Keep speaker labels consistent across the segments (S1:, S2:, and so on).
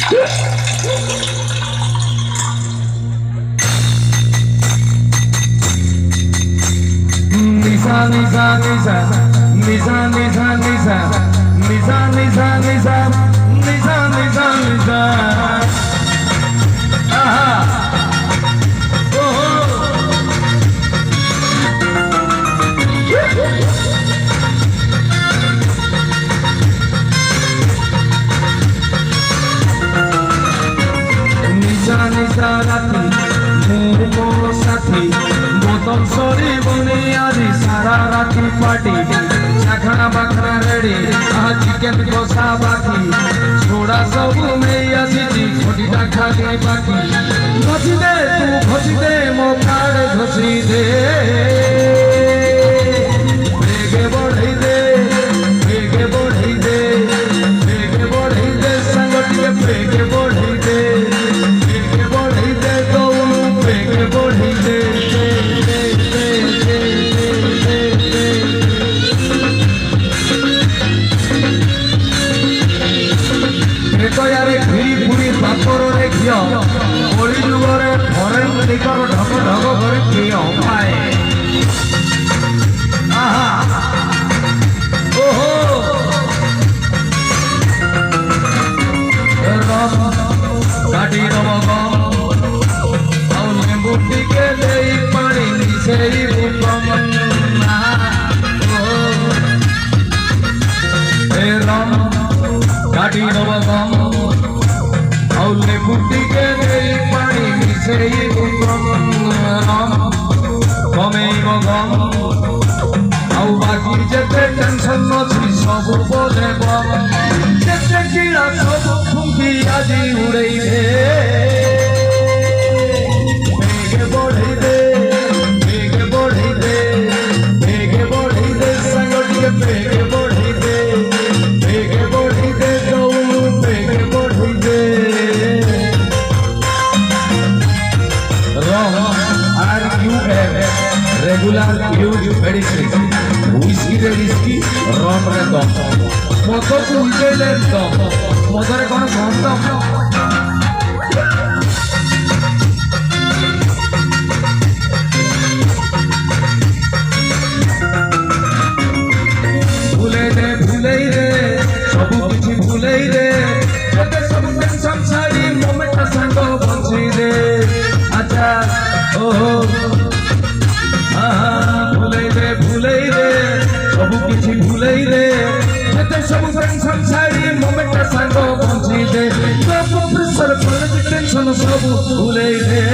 S1: Nisa, nisa, nisa, nisa, nisa, nisa, nisa, nisa, nisa, nisa, nisa, nisa. Aha. Oh. Nisa, nisa, rati, murmo sati, botom sori boni adi sara rati party. Chakhana bakhana ready, ah chicken kosa baki, choda sabu mei asiji, choti ta khali baki. Ghosi de tu ghosi de mo card ghosi de. Bege bodhi de, bege bodhi de, bege bodhi de, sangoti ke bege bodhi de. কলিযুগরে ফরেন দিগর ঢক ঢক করে প্রিয় পায় আহা ওহো রস কাটি রব গম আউ লেম্বু টিকে দেই পানি মিশাই উপম না এ রম কাটি রব গম আউলে বুটিকে দেই পানি মিশাই উপম রম কমেইব গম আউ বাকি যেতে টেনশন নছি সবু বলে বম যেতে কিড়া সবু ফুঙ্কি আজি উড়েই দে বেগে বড়েই দে বেগে বড়েই দে বেগে বড়েই দে সাঙ্গটিকে বেগে বড়েই দে বেগে বড়েই দে দৌড় বেগে বড়েই দে regular use medicine whiskey re whiskey rum re dom moto ulte le dom modore kono dom भूले रे सबु किछि भूले रे जते सब टेंशन सारी मोमेंट संग बंसी रे अच्छा ओहो भूले रे सबु किछि भूले रे जते सब टेंशन सारी मोमेंट संग बंसी दे सब प्रेशर कॉलेज टेंशन सब भूले रे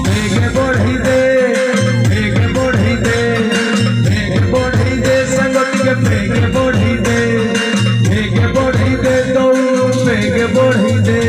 S1: बेगे बढ़ी दे बेगे बढ़ी दे बेगे बढ़ी दे संगति के बेगे बढ़ी दे बेगे बढ़ी दे दौड़ बेगे बढ़ी दे